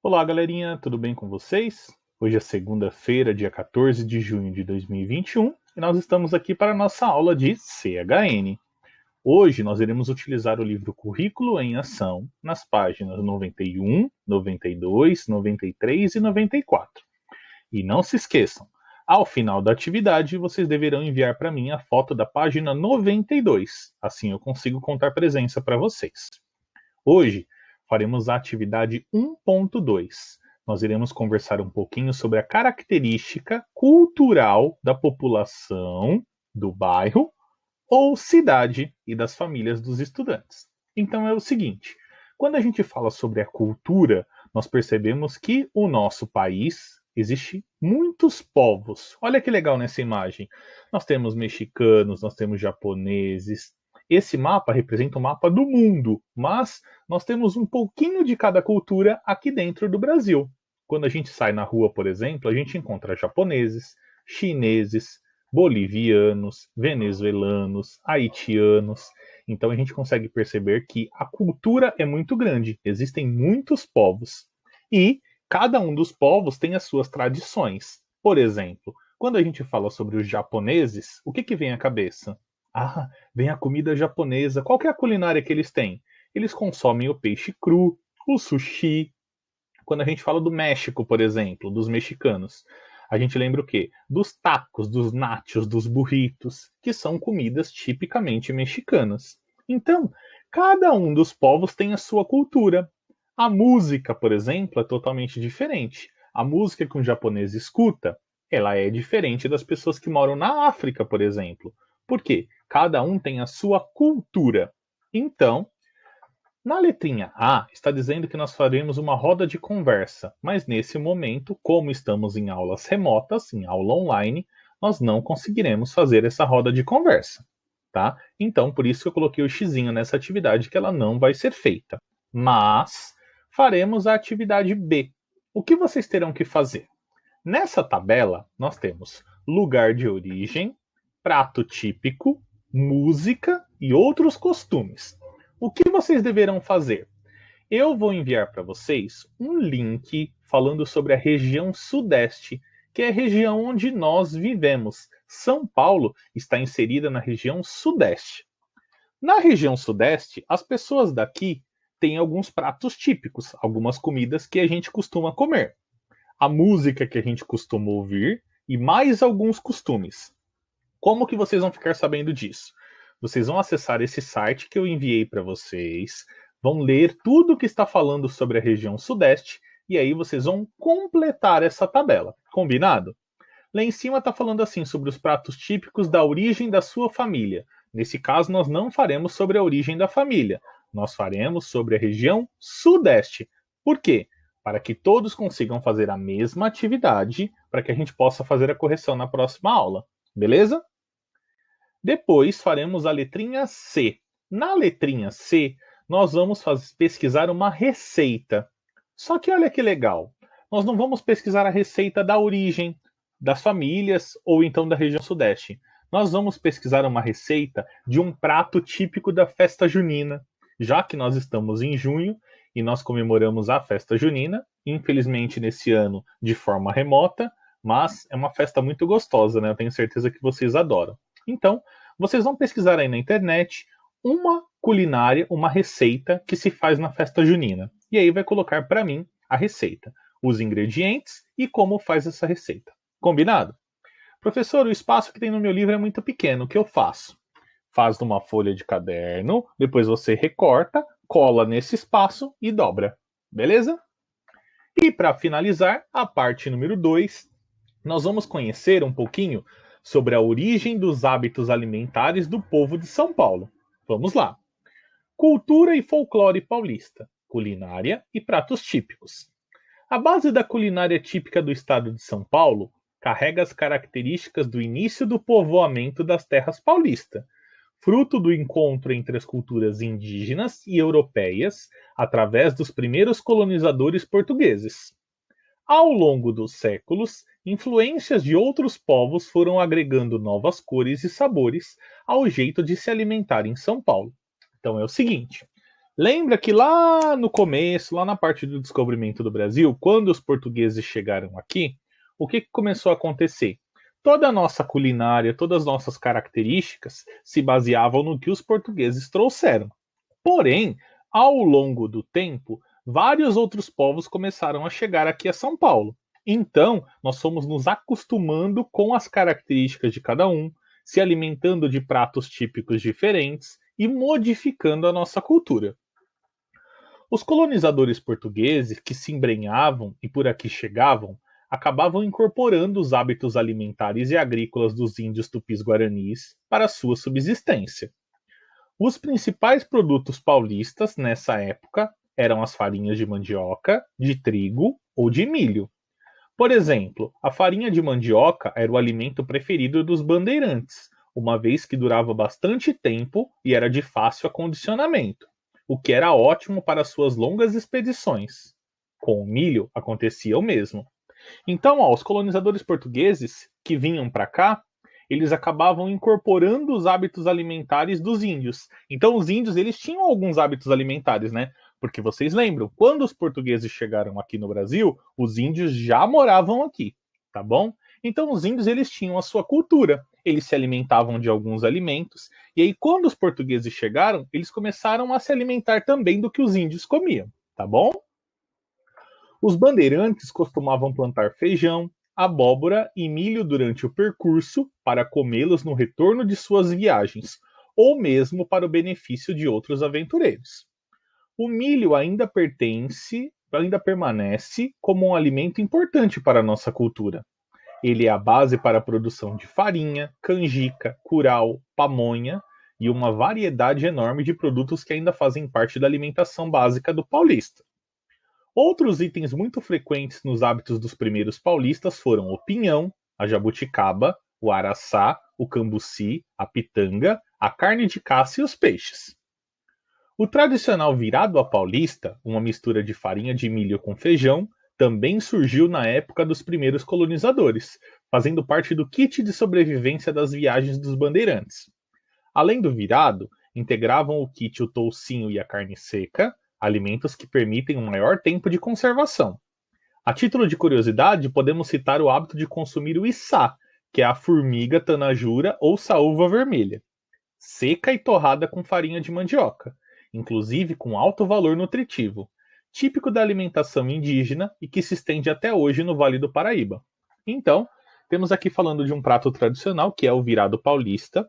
Olá, galerinha, tudo bem com vocês? Hoje é segunda-feira, dia 14 de junho de 2021, e nós estamos aqui para a nossa aula de CHN. Hoje nós iremos utilizar o livro Currículo em Ação nas páginas 91, 92, 93 e 94. E não se esqueçam, ao final da atividade vocês deverão enviar para mim a foto da página 92, assim eu consigo contar presença para vocês. Hoje faremos a atividade 1.2. Nós iremos conversar um pouquinho sobre a característica cultural da população do bairro ou cidade e das famílias dos estudantes. Então é o seguinte: quando a gente fala sobre a cultura, nós percebemos que o nosso país existe muitos povos. Olha que legal nessa imagem. Nós temos mexicanos, nós temos japoneses. Esse mapa representa o mapa do mundo, mas nós temos um pouquinho de cada cultura aqui dentro do Brasil. Quando a gente sai na rua, por exemplo, a gente encontra japoneses, chineses, bolivianos, venezuelanos, haitianos. Então a gente consegue perceber que a cultura é muito grande, existem muitos povos e cada um dos povos tem as suas tradições. Por exemplo, quando a gente fala sobre os japoneses, o que vem à cabeça? Ah, vem a comida japonesa. Qual que é a culinária que eles têm? Eles consomem o peixe cru, o sushi. Quando a gente fala do México, por exemplo, dos mexicanos, a gente lembra o quê? Dos tacos, dos nachos, dos burritos, que são comidas tipicamente mexicanas. Então, cada um dos povos tem a sua cultura. A música, por exemplo, é totalmente diferente. A música que um japonês escuta, ela é diferente das pessoas que moram na África, por exemplo. Por quê? Cada um tem a sua cultura. Então, na letrinha A, está dizendo que nós faremos uma roda de conversa, mas nesse momento, como estamos em aulas remotas, em aula online, nós não conseguiremos fazer essa roda de conversa, tá? Então, por isso que eu coloquei o xizinho nessa atividade, que ela não vai ser feita. Mas faremos a atividade B. O que vocês terão que fazer? Nessa tabela, nós temos lugar de origem, prato típico, música e outros costumes. O que vocês deverão fazer? Eu vou enviar para vocês um link falando sobre a região Sudeste, que é a região onde nós vivemos. São Paulo está inserida na região Sudeste. Na região Sudeste, as pessoas daqui têm alguns pratos típicos, algumas comidas que a gente costuma comer, a música que a gente costuma ouvir e mais alguns costumes. Como que vocês vão ficar sabendo disso? Vocês vão acessar esse site que eu enviei para vocês, vão ler tudo que está falando sobre a região Sudeste e aí vocês vão completar essa tabela. Combinado? Lá em cima está falando assim sobre os pratos típicos da origem da sua família. Nesse caso, nós não faremos sobre a origem da família. Nós faremos sobre a região Sudeste. Por quê? Para que todos consigam fazer a mesma atividade, para que a gente possa fazer a correção na próxima aula. Beleza? Depois faremos a letrinha C. Na letrinha C, nós vamos pesquisar uma receita. Só que olha que legal. Nós não vamos pesquisar a receita da origem, das famílias ou então da região Sudeste. Nós vamos pesquisar uma receita de um prato típico da festa junina, já que nós estamos em junho e nós comemoramos a festa junina, infelizmente nesse ano de forma remota, mas é uma festa muito gostosa, né? Eu tenho certeza que vocês adoram. Então, vocês vão pesquisar aí na internet uma culinária, uma receita que se faz na festa junina. E aí vai colocar para mim a receita, os ingredientes e como faz essa receita. Combinado? Professor, o espaço que tem no meu livro é muito pequeno. O que eu faço? Faz numa folha de caderno, depois você recorta, cola nesse espaço e dobra. Beleza? E para finalizar, a parte número 2, nós vamos conhecer um pouquinho sobre a origem dos hábitos alimentares do povo de São Paulo. Vamos lá. Cultura e folclore paulista, culinária e pratos típicos. A base da culinária típica do estado de São Paulo carrega as características do início do povoamento das terras paulistas, fruto do encontro entre as culturas indígenas e europeias através dos primeiros colonizadores portugueses. Ao longo dos séculos, influências de outros povos foram agregando novas cores e sabores ao jeito de se alimentar em São Paulo. Então é o seguinte: Lembra que lá no começo, lá na parte do descobrimento do Brasil, quando os portugueses chegaram aqui, o que começou a acontecer? Toda a nossa culinária, todas as nossas características se baseavam no que os portugueses trouxeram. Porém, ao longo do tempo, vários outros povos começaram a chegar aqui a São Paulo. Então, nós fomos nos acostumando com as características de cada um, se alimentando de pratos típicos diferentes e modificando a nossa cultura. Os colonizadores portugueses que se embrenhavam e por aqui chegavam acabavam incorporando os hábitos alimentares e agrícolas dos índios tupis-guaranis para sua subsistência. Os principais produtos paulistas nessa época eram as farinhas de mandioca, de trigo ou de milho. Por exemplo, a farinha de mandioca era o alimento preferido dos bandeirantes, uma vez que durava bastante tempo e era de fácil acondicionamento, o que era ótimo para suas longas expedições. Com o milho acontecia o mesmo. Então, os colonizadores portugueses que vinham para cá, eles acabavam incorporando os hábitos alimentares dos índios. Então, os índios eles tinham alguns hábitos alimentares, né? Porque vocês lembram, quando os portugueses chegaram aqui no Brasil, os índios já moravam aqui, tá bom? Então, os índios eles tinham a sua cultura. Eles se alimentavam de alguns alimentos. E aí, quando os portugueses chegaram, eles começaram a se alimentar também do que os índios comiam, tá bom? Os bandeirantes costumavam plantar feijão, abóbora e milho durante o percurso para comê-los no retorno de suas viagens, ou mesmo para o benefício de outros aventureiros. O milho ainda permanece como um alimento importante para a nossa cultura. Ele é a base para a produção de farinha, canjica, curau, pamonha e uma variedade enorme de produtos que ainda fazem parte da alimentação básica do paulista. Outros itens muito frequentes nos hábitos dos primeiros paulistas foram o pinhão, a jabuticaba, o araçá, o cambuci, a pitanga, a carne de caça e os peixes. O tradicional virado à paulista, uma mistura de farinha de milho com feijão, também surgiu na época dos primeiros colonizadores, fazendo parte do kit de sobrevivência das viagens dos bandeirantes. Além do virado, integravam o kit o toucinho e a carne seca, alimentos que permitem um maior tempo de conservação. A título de curiosidade, podemos citar o hábito de consumir o içá, que é a formiga tanajura ou saúva vermelha, seca e torrada com farinha de mandioca, inclusive com alto valor nutritivo, típico da alimentação indígena e que se estende até hoje no Vale do Paraíba. Então, temos aqui falando de um prato tradicional, que é o virado paulista,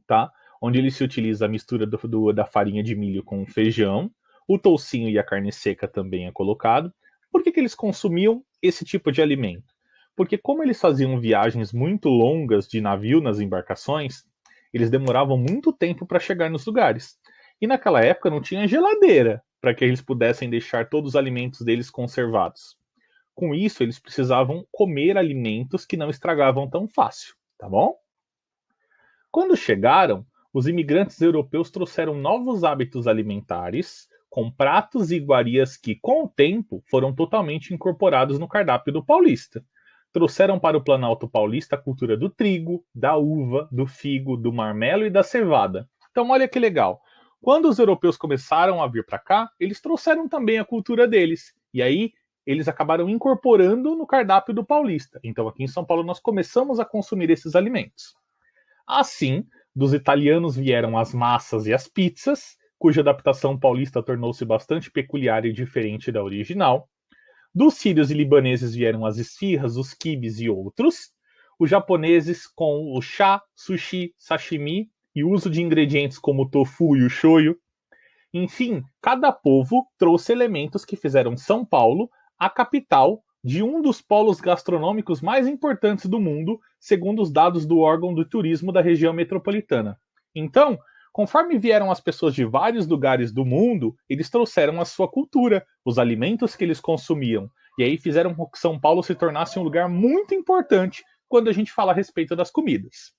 tá? Onde ele se utiliza a mistura da farinha de milho com feijão, o toucinho e a carne seca também é colocado. Por que eles consumiam esse tipo de alimento? Porque como eles faziam viagens muito longas de navio nas embarcações, eles demoravam muito tempo para chegar nos lugares. E naquela época não tinha geladeira para que eles pudessem deixar todos os alimentos deles conservados. Com isso, eles precisavam comer alimentos que não estragavam tão fácil, tá bom? Quando chegaram, os imigrantes europeus trouxeram novos hábitos alimentares, com pratos e iguarias que, com o tempo, foram totalmente incorporados no cardápio do paulista. Trouxeram para o Planalto Paulista a cultura do trigo, da uva, do figo, do marmelo e da cevada. Então, olha que legal. Quando os europeus começaram a vir para cá, eles trouxeram também a cultura deles. E aí, eles acabaram incorporando no cardápio do paulista. Então, aqui em São Paulo, nós começamos a consumir esses alimentos. Assim, dos italianos vieram as massas e as pizzas, cuja adaptação paulista tornou-se bastante peculiar e diferente da original. Dos sírios e libaneses vieram as esfirras, os quibes e outros. Os japoneses com o chá, sushi, sashimi e uso de ingredientes como o tofu e o shoyu. Enfim, cada povo trouxe elementos que fizeram São Paulo a capital de um dos polos gastronômicos mais importantes do mundo, segundo os dados do órgão do turismo da região metropolitana. Então, conforme vieram as pessoas de vários lugares do mundo, eles trouxeram a sua cultura, os alimentos que eles consumiam, e aí fizeram com que São Paulo se tornasse um lugar muito importante quando a gente fala a respeito das comidas.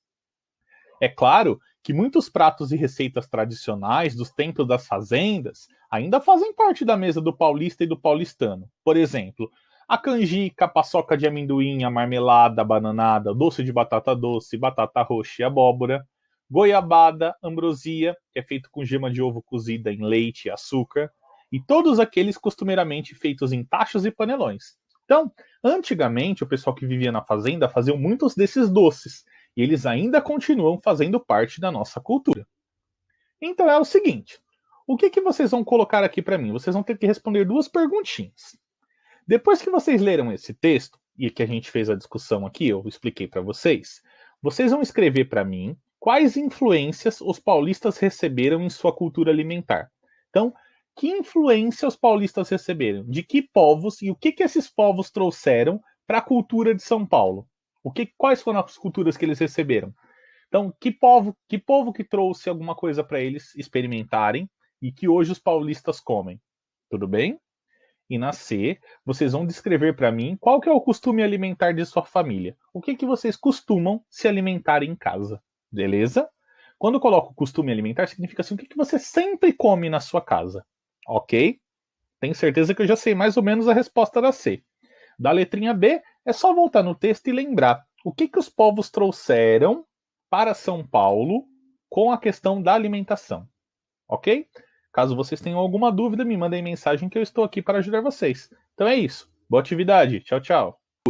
É claro que muitos pratos e receitas tradicionais dos templos das fazendas ainda fazem parte da mesa do paulista e do paulistano. Por exemplo, a canjica, a paçoca de amendoim, a marmelada, a bananada, doce de batata doce, batata roxa e abóbora. goiabada, ambrosia, que é feito com gema de ovo cozida em leite e açúcar, e todos aqueles costumeiramente feitos em tachos e panelões. Então, antigamente, o pessoal que vivia na fazenda fazia muitos desses doces, e eles ainda continuam fazendo parte da nossa cultura. Então é o seguinte, o que vocês vão colocar aqui para mim? Vocês vão ter que responder duas perguntinhas. Depois que vocês leram esse texto, e que a gente fez a discussão aqui, eu expliquei para vocês, vocês vão escrever para mim quais influências os paulistas receberam em sua cultura alimentar. Então, que influência os paulistas receberam? De que povos e o que esses povos trouxeram para a cultura de São Paulo? Quais foram as culturas que eles receberam? Então, que povo que trouxe alguma coisa para eles experimentarem e que hoje os paulistas comem? Tudo bem? E na C, vocês vão descrever para mim qual que é o costume alimentar de sua família. O que vocês costumam se alimentar em casa, beleza? Quando eu coloco costume alimentar, significa assim, o que você sempre come na sua casa, ok? Tenho certeza que eu já sei mais ou menos a resposta da C. Da letrinha B, é só voltar no texto e lembrar o que os povos trouxeram para São Paulo com a questão da alimentação, ok? Caso vocês tenham alguma dúvida, me mandem mensagem que eu estou aqui para ajudar vocês. Então é isso. Boa atividade. Tchau, tchau.